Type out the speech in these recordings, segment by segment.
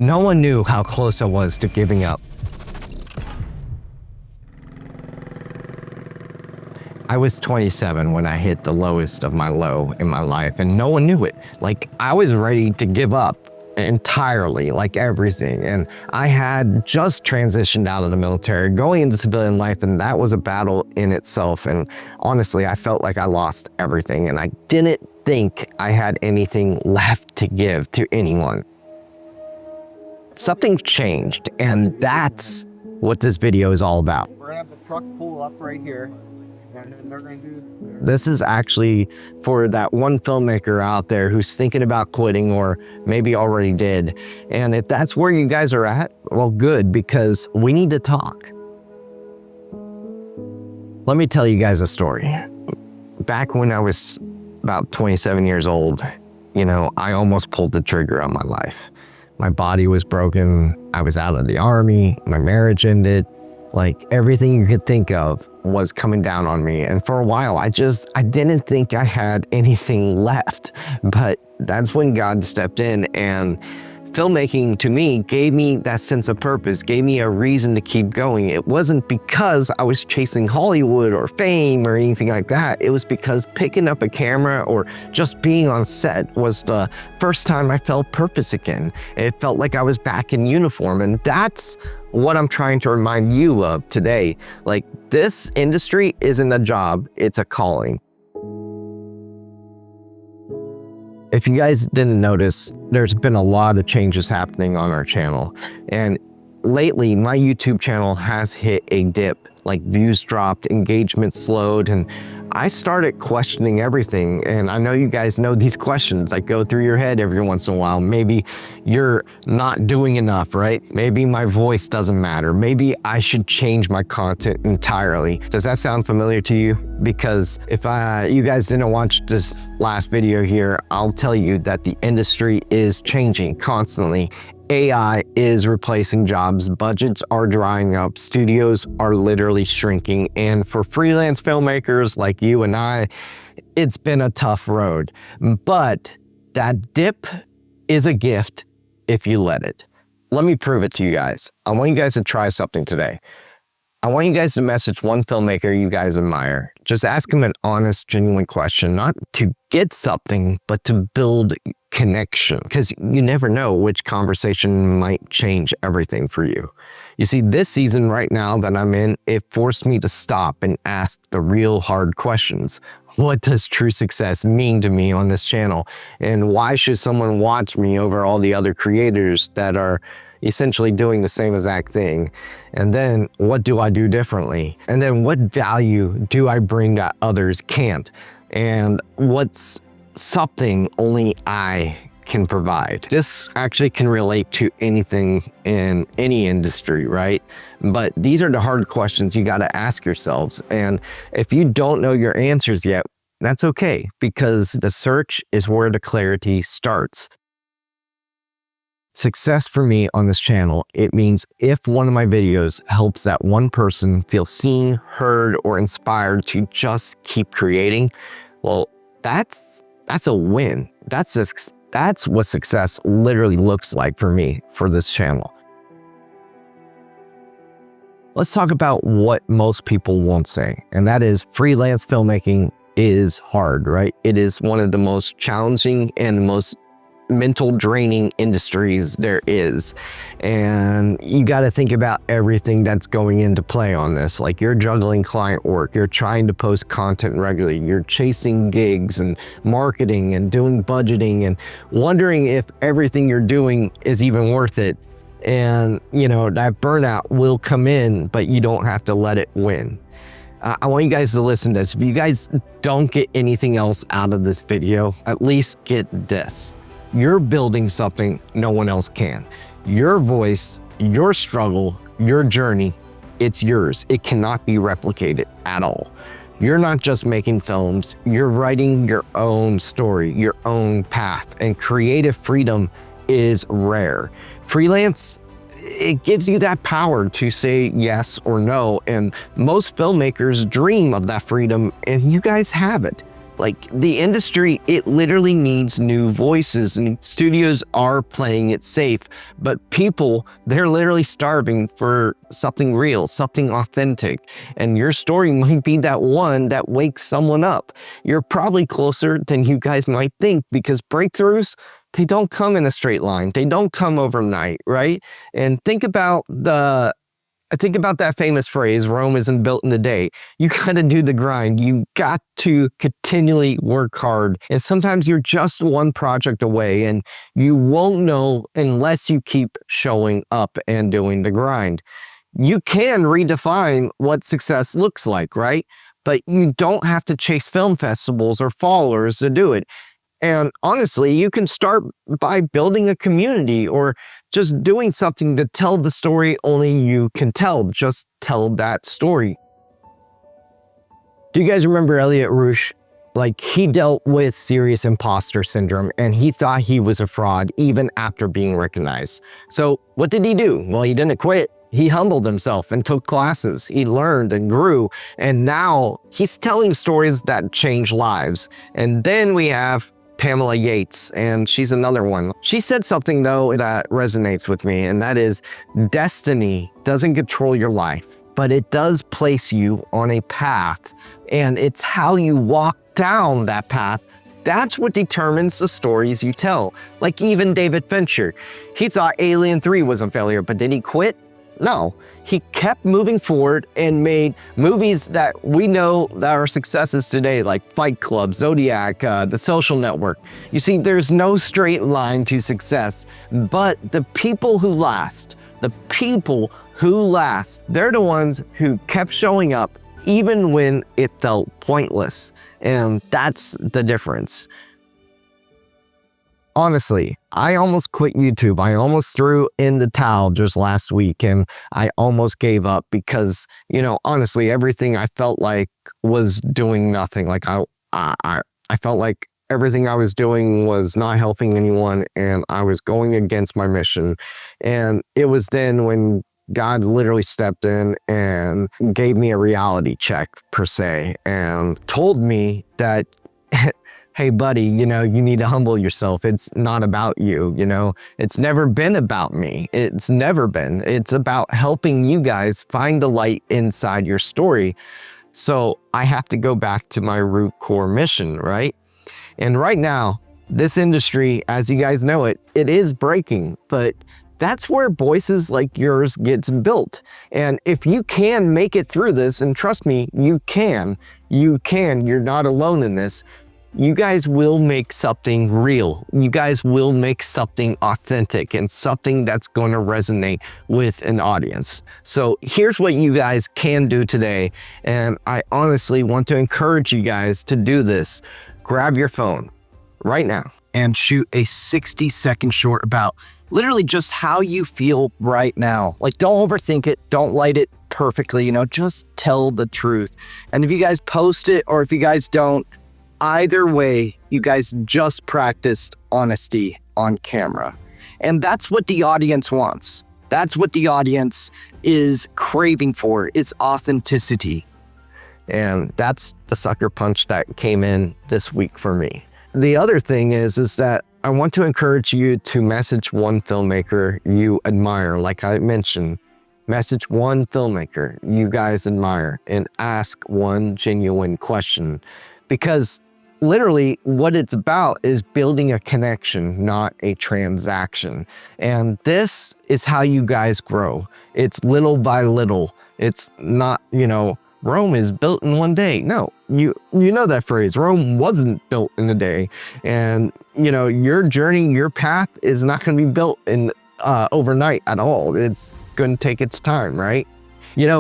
No one knew how close I was to giving up. I was 27 when I hit the lowest of my low in my life, and no one knew it. Like, I was ready to give up entirely, like everything. And I had just transitioned out of the military, going into civilian life, and that was a battle in itself. And honestly, I felt like I lost everything, and I didn't think I had anything left to give to anyone. Something changed, and that's what this video is all about. We're gonna have the truck pull up right here, and then they're gonna do... This is actually for that one filmmaker out there who's thinking about quitting or maybe already did. And if that's where you guys are at, well, good, because we need to talk. Let me tell you guys a story. Back when I was about 27 years old, you know, I almost pulled the trigger on my life. My body was broken. I was out of the army. My marriage ended. Like, everything you could think of was coming down on me. And for a while, I didn't think I had anything left. But that's when God stepped in, and filmmaking to me gave me that sense of purpose, gave me a reason to keep going. It wasn't because I was chasing Hollywood or fame or anything like that. It was because picking up a camera or just being on set was the first time I felt purpose again. It felt like I was back in uniform, and that's what I'm trying to remind you of today. Like, this industry isn't a job, it's a calling. If you guys didn't notice, there's been a lot of changes happening on our channel. And lately, my YouTube channel has hit a dip. Like, views dropped, engagement slowed, and I started questioning everything. And I know you guys know these questions that go through your head every once in a while. Maybe you're not doing enough, right? Maybe my voice doesn't matter. Maybe I should change my content entirely. Does that sound familiar to you? Because if you guys didn't watch this last video here, I'll tell you that the industry is changing constantly. AI is replacing jobs, budgets are drying up, studios are literally shrinking, and for freelance filmmakers like you and I, it's been a tough road. But that dip is a gift if you let it. Let me prove it to you guys. I want you guys to try something today. I want you guys to message one filmmaker you guys admire. Just ask him an honest, genuine question, not to get something, but to build connection, because you never know which conversation might change everything for you. You see, this season right now that I'm in, it forced me to stop and ask the real hard questions. What does true success mean to me on this channel? And why should someone watch me over all the other creators that are essentially doing the same exact thing? And then what do I do differently? And then what value do I bring that others can't? And what's something only I can provide? This actually can relate to anything in any industry, right? But these are the hard questions you got to ask yourselves. And if you don't know your answers yet, that's okay, because the search is where the clarity starts. Success for me on this channel, it means if one of my videos helps that one person feel seen, heard, or inspired to just keep creating, well, that's a win. That's what success literally looks like for me for this channel. Let's talk about what most people won't say, and that is freelance filmmaking is hard, right? It is one of the most challenging and most mental draining industries there is. And you got to think about everything that's going into play on this. Like, you're juggling client work, you're trying to post content regularly, you're chasing gigs and marketing and doing budgeting and wondering if everything you're doing is even worth it. And you know, that burnout will come in, but you don't have to let it win. I want you guys to listen to this. If you guys don't get anything else out of this video, at least get this. You're building something no one else can. Your voice, your struggle, your journey, it's yours. It cannot be replicated at all. You're not just making films, you're writing your own story, your own path, and creative freedom is rare. Freelance, it gives you that power to say yes or no, and most filmmakers dream of that freedom, and you guys have it. Like the industry, it literally needs new voices, and studios are playing it safe, but people, they're literally starving for something real, something authentic. And your story might be that one that wakes someone up. You're probably closer than you guys might think, because breakthroughs, they don't come in a straight line. They don't come overnight, right? And think about that famous phrase, Rome isn't built in a day. You gotta do the grind. You got to continually work hard. And sometimes you're just one project away, and you won't know unless you keep showing up and doing the grind. You can redefine what success looks like, right? But you don't have to chase film festivals or followers to do it. And honestly, you can start by building a community or just doing something to tell the story only you can tell. Just tell that story. Do you guys remember Elliot Rouge? Like, he dealt with serious imposter syndrome, and he thought he was a fraud even after being recognized. So what did he do? Well, he didn't quit. He humbled himself and took classes. He learned and grew, and now he's telling stories that change lives. And then we have Pamela Yates, and she's another one. She said something though that resonates with me, and that is, destiny doesn't control your life, but it does place you on a path, and it's how you walk down that path. That's what determines the stories you tell. Like even David Fincher, he thought Alien 3 was a failure, but did he quit? No, he kept moving forward and made movies that we know that are successes today, like Fight Club, Zodiac, The Social Network. You see, there's no straight line to success, but the people who last, they're the ones who kept showing up even when it felt pointless. And that's the difference. Honestly, I almost quit YouTube. I almost threw in the towel just last week, and I almost gave up because, honestly, everything I felt like was doing nothing. Like I felt like everything I was doing was not helping anyone, and I was going against my mission. And it was then when God literally stepped in and gave me a reality check, per se, and told me that hey buddy, you need to humble yourself. It's not about you, It's never been about me. It's never been. It's about helping you guys find the light inside your story. So I have to go back to my root core mission, right? And right now, this industry, as you guys know it is breaking, but that's where voices like yours gets built. And if you can make it through this, and trust me, you can, you're not alone in this. You guys will make something real. You guys will make something authentic and something that's going to resonate with an audience. So here's what you guys can do today. And I honestly want to encourage you guys to do this. Grab your phone right now and shoot a 60-second short about literally just how you feel right now. Like, don't overthink it. Don't light it perfectly, just tell the truth. And if you guys post it or if you guys don't, either way, you guys just practiced honesty on camera. And that's what the audience wants. That's what the audience is craving for, is authenticity. And that's the sucker punch that came in this week for me. The other thing is that I want to encourage you to message one filmmaker you admire. Like I mentioned, message one filmmaker you guys admire and ask one genuine question. Because literally what it's about is building a connection, not a transaction. And this is how you guys grow. It's little by little. It's not, Rome is built in one day. No, you know that phrase, Rome wasn't built in a day. And, your journey, your path is not going to be built in overnight at all. It's going to take its time, right?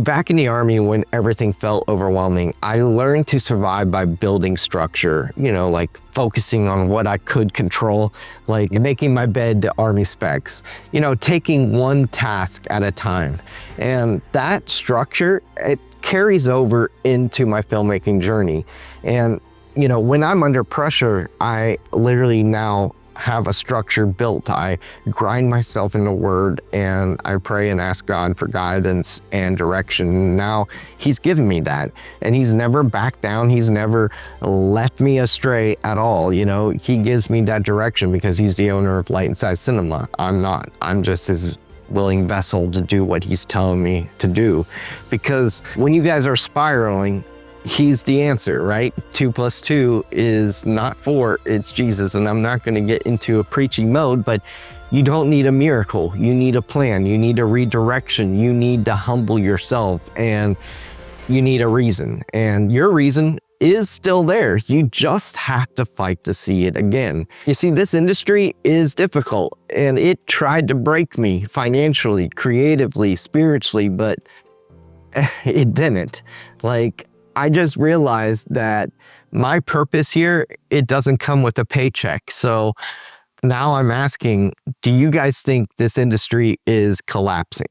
Back in the Army, when everything felt overwhelming, I learned to survive by building structure, like focusing on what I could control, like making my bed to Army specs, taking one task at a time. And that structure, it carries over into my filmmaking journey. And, when I'm under pressure, I literally now have a structure built. I grind myself in the Word and I pray and ask God for guidance and direction. Now He's given me that, and He's never backed down. He's never left me astray at all. You know, He gives me that direction because He's the owner of Light Inside Cinema. I'm not. I'm just His willing vessel to do what He's telling me to do. Because when you guys are spiraling, He's the answer, right? 2 + 2 is not 4, it's Jesus. And I'm not going to get into a preaching mode, but you don't need a miracle. You need a plan. You need a redirection. You need to humble yourself, and you need a reason. And your reason is still there. You just have to fight to see it again. You see, this industry is difficult, and it tried to break me financially, creatively, spiritually, but it didn't. Like, I just realized that my purpose here, it doesn't come with a paycheck. So now I'm asking, do you guys think this industry is collapsing?